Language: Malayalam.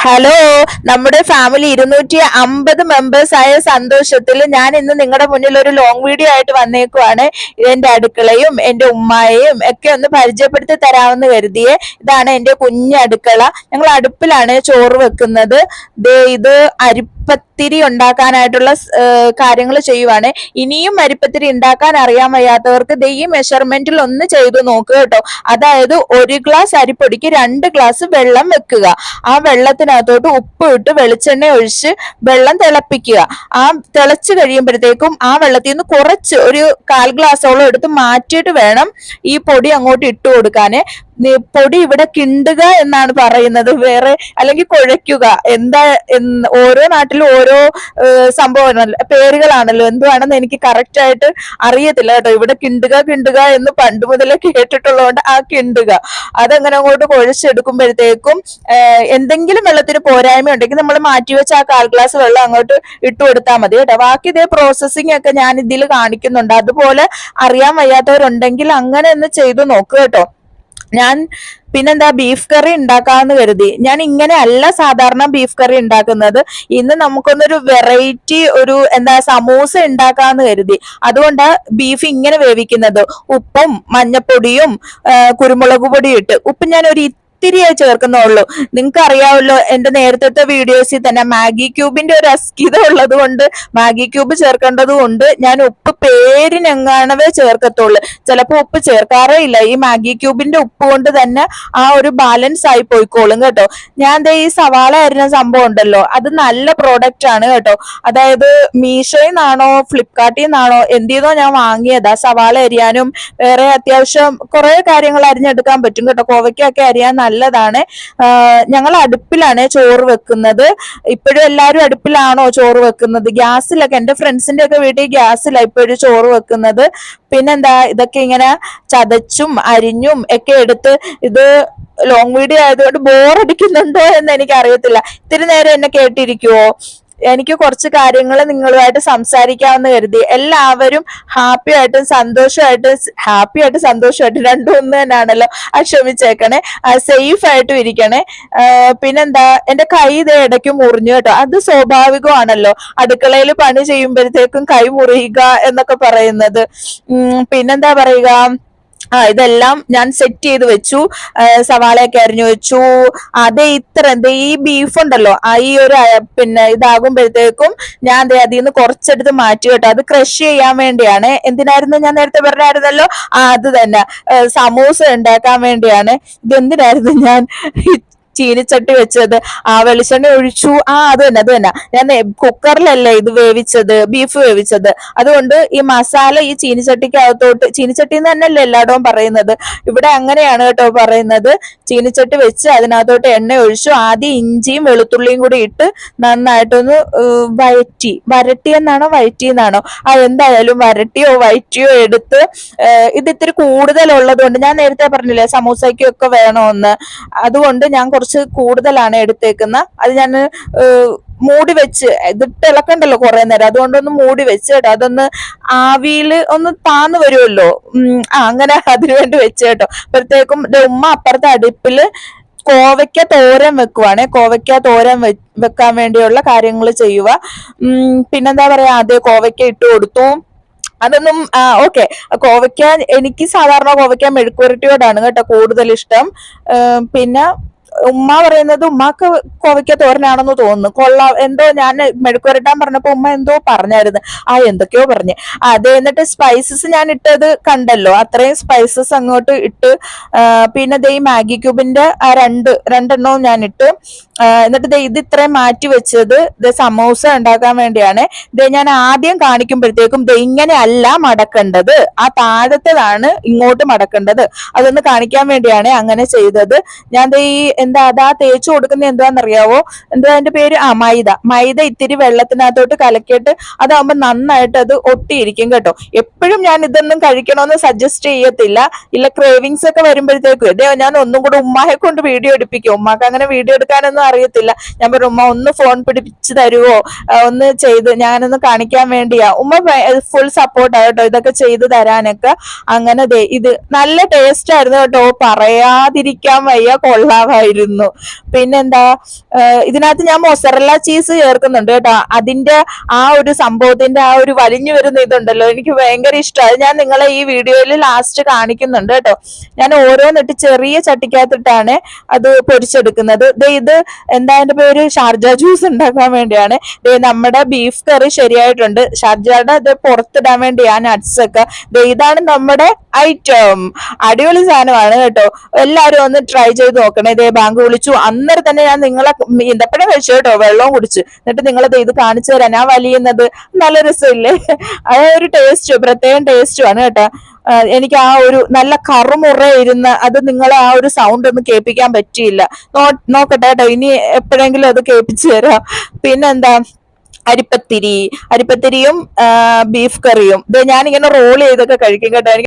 ഹലോ, നമ്മുടെ ഫാമിലി 250 മെമ്പേഴ്സ് ആയ സന്തോഷത്തിൽ ഞാൻ ഇന്ന് നിങ്ങളുടെ മുന്നിൽ ഒരു ലോങ് വീഡിയോ ആയിട്ട് വന്നേക്കുവാണ്. എന്റെ അടുക്കളയും എന്റെ ഉമ്മായെയും ഒക്കെ ഒന്ന് പരിചയപ്പെടുത്തി തരാമെന്ന് കരുതിയേ. ഇതാണ് എന്റെ കുഞ്ഞ് അടുക്കള. ഞങ്ങൾ അടുപ്പിലാണ് ചോറ് വെക്കുന്നത്. ഇത് അരിപ്പത്തിരി ഉണ്ടാക്കാനായിട്ടുള്ള കാര്യങ്ങൾ ചെയ്യുവാണ്. ഇനിയും അരിപ്പത്തിരി ഉണ്ടാക്കാൻ അറിയാൻ വയ്യാത്തവർക്ക് ഈ മെഷർമെന്റിൽ ഒന്ന് ചെയ്തു നോക്കുക കേട്ടോ. അതായത് 1 ഗ്ലാസ് അരിപ്പൊടിക്ക് 2 ഗ്ലാസ് വെള്ളം വെക്കുക. ആ വെള്ളത്തിനകത്തോട്ട് ഉപ്പ് ഇട്ട് വെളിച്ചെണ്ണ ഒഴിച്ച് വെള്ളം തിളപ്പിക്കുക. ആ തിളച്ച് കഴിയുമ്പോഴത്തേക്കും ആ വെള്ളത്തിൽ നിന്ന് കുറച്ച് ഒരു 1/4 ഗ്ലാസോളം എടുത്ത് മാറ്റിയിട്ട് വേണം ഈ പൊടി അങ്ങോട്ട് ഇട്ട് കൊടുക്കാന്. പൊടി ഇവിടെ കിണ്ടുക എന്നാണ് പറയുന്നത്, വേറെ അല്ലെങ്കിൽ കുഴയ്ക്കുക. എന്താ ഓരോ നാട്ടിലും ഓരോ സംഭവം പേരുകളാണല്ലോ, എന്തുവാണെന്ന് എനിക്ക് കറക്റ്റ് ആയിട്ട് അറിയത്തില്ല കേട്ടോ. ഇവിടെ കിണ്ടുക എന്ന് പണ്ട് മുതലേ കേട്ടിട്ടുള്ളതുകൊണ്ട് ആ കിണ്ടുക അതങ്ങനെ അങ്ങോട്ട് കുഴച്ചെടുക്കുമ്പോഴത്തേക്കും എന്തെങ്കിലും വെള്ളത്തിന് പോരായ്മ ഉണ്ടെങ്കിൽ നമ്മൾ മാറ്റിവെച്ച ആ 1/4 ഗ്ലാസ് വെള്ളം അങ്ങോട്ട് ഇട്ട് കൊടുത്താൽ മതി കേട്ടോ. ബാക്കി ഇതേ പ്രോസസ്സിംഗ് ഒക്കെ ഞാൻ ഇതിൽ കാണിക്കുന്നുണ്ട്. അതുപോലെ അറിയാൻ വയ്യാത്തവരുണ്ടെങ്കിൽ അങ്ങനെ ഒന്ന് ചെയ്തു നോക്കുക കേട്ടോ. ഞാൻ പിന്നെന്താ ബീഫ് കറി ഉണ്ടാക്കാമെന്ന് കരുതി. ഞാൻ ഇങ്ങനെ അല്ല സാധാരണ ബീഫ് കറി ഉണ്ടാക്കുന്നത്. ഇന്ന് നമുക്കൊന്നൊരു വെറൈറ്റി സമൂസ ഉണ്ടാക്കാമെന്ന് കരുതി. അതുകൊണ്ട് ബീഫ് ഇങ്ങനെ വേവിക്കുന്നത്. ഉപ്പും മഞ്ഞപ്പൊടിയും കുരുമുളക് പൊടിയും ഇട്ട്. ഉപ്പ് ഞാൻ ഒരു ഇത്തിരിയേ ചേർക്കുന്നുള്ളൂ. നിങ്ങൾക്ക് അറിയാമല്ലോ, എന്റെ നേരത്തെ വീഡിയോസിൽ തന്നെ മാഗി ക്യൂബിന്റെ ഒരു അസ്കിത ഉള്ളത് കൊണ്ട് മാഗി ക്യൂബ് ചേർക്കേണ്ടത് കൊണ്ട് ഞാൻ ഉപ്പ് പേരിനെങ്ങാണവേ ചേർക്കത്തുള്ളൂ. ചിലപ്പോൾ ഉപ്പ് ചേർക്കാറേ ഇല്ല. ഈ മാഗി ക്യൂബിന്റെ ഉപ്പ് കൊണ്ട് തന്നെ ആ ഒരു ബാലൻസ് ആയി പോയിക്കോളും കേട്ടോ. ഞാൻ ഈ സവാള അരിഞ്ഞ സംഭവം ഉണ്ടല്ലോ, അത് നല്ല പ്രോഡക്റ്റ് ആണ് കേട്ടോ. അതായത് മീഷോയിൽ നിന്നാണോ ഫ്ലിപ്കാർട്ടിൽ നിന്നാണോ എന്തിന്നോ ഞാൻ വാങ്ങിയതാ. സവാള അരിയാനും വേറെ അത്യാവശ്യം കുറെ കാര്യങ്ങൾ അരിഞ്ഞെടുക്കാൻ പറ്റും കേട്ടോ. കോവയ്ക്കൊക്കെ അരിയാൻ നല്ലതാണ്. ഞങ്ങൾ അടുപ്പിലാണ് ചോറ് വെക്കുന്നത്. ഇപ്പോഴും എല്ലാവരും അടുപ്പിലാണോ ചോറ് വെക്കുന്നത്? ഗ്യാസിലൊക്കെ എന്റെ ഫ്രണ്ട്സിന്റെ ഒക്കെ വീട്ടിൽ ഗ്യാസിലാണ് ഇപ്പോഴും ചോറ് വെക്കുന്നത്. പിന്നെന്താ, ഇതൊക്കെ ഇങ്ങനെ ചതച്ചും അരിഞ്ഞും ഒക്കെ എടുത്ത് ഇത് ലോങ് വീഡിയോ ആയതുകൊണ്ട് ബോറടിക്കുന്നുണ്ടോ എന്ന് എനിക്ക് അറിയത്തില്ല. ഇത്തിരി നേരം എന്നെ കേട്ടിരിക്കുവോ? എനിക്ക് കുറച്ച് കാര്യങ്ങൾ നിങ്ങളുമായിട്ട് സംസാരിക്കാമെന്ന് കരുതി. എല്ലാവരും ഹാപ്പിയായിട്ടും സന്തോഷമായിട്ടും രണ്ടും ഒന്ന് തന്നെയാണല്ലോ. ക്ഷമിച്ചേക്കണേ. സേഫ് ആയിട്ടും ഇരിക്കണേ. പിന്നെന്താ, എന്റെ കൈ ഇതേ ഇടയ്ക്ക് മുറിഞ്ഞു കേട്ടോ. അത് സ്വാഭാവികമാണല്ലോ, അടുക്കളയിൽ പണി ചെയ്യുമ്പോഴത്തേക്കും കൈ മുറിയുക എന്നൊക്കെ പറയുന്നത്. പിന്നെന്താ പറയുക, ഇതെല്ലാം ഞാൻ സെറ്റ് ചെയ്ത് വെച്ചു. സവാളയൊക്കെ അരിഞ്ഞു വെച്ചു. ഈ ബീഫ് ഉണ്ടല്ലോ, ഈ ഒരു ഇതാകുമ്പോഴത്തേക്കും ഞാൻ അതിൽ നിന്ന് കുറച്ചെടുത്ത് മാറ്റി കേട്ടോ. അത് ക്രഷ് ചെയ്യാൻ വേണ്ടിയാണ്. എന്തിനായിരുന്നു ഞാൻ നേരത്തെ പറഞ്ഞായിരുന്നല്ലോ, അത് തന്നെ സമൂസ ഉണ്ടാക്കാൻ വേണ്ടിയാണ്. ഇതെന്തിനായിരുന്നു ഞാൻ ചീനിച്ചട്ടി വെച്ചത്? വെളിച്ചെണ്ണ ഒഴിച്ചു. അത് തന്നെ ഞാൻ കുക്കറിലല്ലേ ഇത് ബീഫ് വേവിച്ചത്. അതുകൊണ്ട് ഈ മസാല ഈ ചീനിച്ചട്ടിക്കകത്തോട്ട്, ചീനിച്ചട്ടി എന്ന് തന്നെയല്ലേ എല്ലായിടവും പറയുന്നത്, ഇവിടെ അങ്ങനെയാണ് കേട്ടോ പറയുന്നത്. ചീനിച്ചട്ടി വെച്ച് അതിനകത്തോട്ട് എണ്ണ ഒഴിച്ചു. ആദ്യം ഇഞ്ചിയും വെളുത്തുള്ളിയും കൂടി ഇട്ട് നന്നായിട്ടൊന്ന് വരട്ടി എന്നാണോ വയറ്റി എന്നാണോ, എന്തായാലും വരട്ടിയോ വയറ്റിയോ എടുത്ത്, ഇത് ഇത്തിരി കൂടുതലുള്ളത് കൊണ്ട്, ഞാൻ നേരത്തെ പറഞ്ഞില്ലേ സമൂസയ്ക്കൊക്കെ വേണമെന്ന്, അതുകൊണ്ട് ഞാൻ കുറച്ച് കൂടുതലാണ് എടുത്തേക്കുന്നത്. അത് ഞാൻ മൂടി വെച്ച്, ഇതിട്ട് ഇളക്കണ്ടല്ലോ കുറെ നേരം, അതുകൊണ്ടൊന്ന് മൂടി വെച്ച് കേട്ടോ. അതൊന്ന് ആവിയിൽ ഒന്ന് താന്ന് വരുമല്ലോ, അങ്ങനെ അതിനുവേണ്ടി വെച്ച് കേട്ടോ. അപ്പോഴത്തേക്കും ഉമ്മ അപ്പുറത്തെ അടുപ്പില് കോവയ്ക്ക തോരൻ വെക്കുവാണ്. കോവയ്ക്ക തോരൻ വെക്കാൻ വേണ്ടിയുള്ള കാര്യങ്ങൾ ചെയ്യുക. പിന്നെന്താ പറയാ, ആദ്യം കോവയ്ക്ക ഇട്ട് കൊടുത്തു. അതൊന്നും ഓക്കെ. കോവയ്ക്ക എനിക്ക് സാധാരണ കോവയ്ക്ക മെഴുക്കുവരട്ടിയോടാണ് കേട്ടോ കൂടുതൽ ഇഷ്ടം. പിന്നെ ഉമ്മ പറയുന്നത് ഉമ്മാക്ക് കോവയ്ക്ക തോരനാണെന്ന് തോന്നുന്നു. കൊള്ളാം എന്തോ. ഞാൻ മെഴുക്കുവരട്ടാൻ പറഞ്ഞപ്പോ ഉമ്മ എന്തോ പറഞ്ഞായിരുന്നു. എന്തൊക്കെയോ പറഞ്ഞ്. എന്നിട്ട് സ്പൈസസ് ഞാൻ ഇട്ടത് കണ്ടല്ലോ, അത്രയും സ്പൈസസ് അങ്ങോട്ട് ഇട്ട്. പിന്നെ ഈ മാഗി ക്യൂബിന്റെ രണ്ടെണ്ണവും ഞാൻ ഇട്ട്. എന്നിട്ട് ഇത് ഇത്രയും മാറ്റി വെച്ചത് സമൂസ ഉണ്ടാക്കാൻ വേണ്ടിയാണ്. ഞാൻ ആദ്യം കാണിക്കുമ്പോഴത്തേക്കും ഇങ്ങനെ അല്ല മടക്കേണ്ടത്, ആ താഴത്തേതാണ് ഇങ്ങോട്ട് മടക്കേണ്ടത്. അതൊന്ന് കാണിക്കാൻ വേണ്ടിയാണ് അങ്ങനെ ചെയ്തത്. ഞാൻ അതാ തേച്ചു കൊടുക്കുന്ന എന്താണെന്നറിയാവോ? അതിന്റെ പേര് മൈദ ഇത്തിരി വെള്ളത്തിനകത്തോട്ട് കലക്കിയിട്ട് അതാവുമ്പോ നന്നായിട്ട് അത് ഒട്ടിയിരിക്കും കേട്ടോ. എപ്പോഴും ഞാൻ ഇതൊന്നും കഴിക്കണമെന്ന് സജസ്റ്റ് ചെയ്യത്തില്ല. ക്രേവിങ്സ് ഒക്കെ വരുമ്പോഴത്തേക്കും ഞാൻ ഒന്നും കൂടെ ഉമ്മായെ കൊണ്ട് വീഡിയോ എടുപ്പിക്കും. ഉമ്മാക്ക് അങ്ങനെ വീഡിയോ എടുക്കാനൊന്നും അറിയത്തില്ല. ഞാൻ പറഞ്ഞു, ഉമ്മ ഒന്ന് ഫോൺ പിടിപ്പിച്ച് തരുവോ, ഒന്ന് ചെയ്ത് ഞാനൊന്ന് കാണിക്കാൻ വേണ്ടിയാ. ഉമ്മ ഫുൾ സപ്പോർട്ടാണ് കേട്ടോ ഇതൊക്കെ ചെയ്തു തരാനൊക്കെ. അങ്ങനെ ഇത് നല്ല ടേസ്റ്റ് ആയിരുന്നു കേട്ടോ, പറയാതിരിക്കാൻ വയ്യ, കൊള്ളാമായിരുന്നു. വരുന്നു. പിന്നെന്താ, ഇതിനകത്ത് ഞാൻ മൊസറല്ല ചീസ് ചേർക്കുന്നുണ്ട് കേട്ടോ. അതിന്റെ ആ ഒരു സംഭവത്തിന്റെ ആ ഒരു വലിഞ്ഞു വരുന്ന ഇതുണ്ടല്ലോ, എനിക്ക് ഭയങ്കര ഇഷ്ടമായി. ഞാൻ നിങ്ങളെ ഈ വീഡിയോയിൽ ലാസ്റ്റ് കാണിക്കുന്നുണ്ട് കേട്ടോ. ഞാൻ ഓരോന്നിട്ട് ചെറിയ ചട്ടിക്കകത്തിട്ടാണ് അത് പൊരിച്ചെടുക്കുന്നത്. ഇത് എന്താ അതിന്റെ പേര്, ഷാർജ ജ്യൂസ് ഉണ്ടാക്കാൻ വേണ്ടിയാണ്. നമ്മുടെ ബീഫ് കറി ശരിയായിട്ടുണ്ട്. ഷാർജയുടെ ഇത് പുറത്തിടാൻ വേണ്ടിയാ നട്ട്സ് ഒക്കെ. ഇതാണ് നമ്മുടെ ഐറ്റം. അടിപൊളി സാധനമാണ് കേട്ടോ. എല്ലാരും ഒന്ന് ട്രൈ ചെയ്ത് നോക്കണേ. ബാങ്ക് വിളിച്ചു അന്നേരം തന്നെ ഞാൻ നിങ്ങളെ ഈന്തപ്പഴം കഴിച്ചു കേട്ടോ, വെള്ളവും കുടിച്ച്. എന്നിട്ട് നിങ്ങളത് ഇത് കാണിച്ചു തരാൻ ഞാൻ വലിയുന്നത്. നല്ല രസമില്ലേ? ആ ഒരു ടേസ്റ്റ് പ്രത്യേകം ടേസ്റ്റുമാണ് കേട്ടോ. എനിക്ക് ആ ഒരു നല്ല കറുമുറ ഇരുന്ന അത് നിങ്ങളെ ആ ഒരു സൗണ്ട് ഒന്നും കേൾപ്പിക്കാൻ പറ്റിയില്ല. നോക്കട്ടെ കേട്ടോ, ഇനി എപ്പോഴെങ്കിലും അത് കേൾപ്പിച്ചു തരാം. പിന്നെന്താ, അരിപ്പത്തിരിയും ബീഫ് കറിയും. ഞാനിങ്ങനെ റോൾ ചെയ്തൊക്കെ കഴിക്കും കേട്ടോ.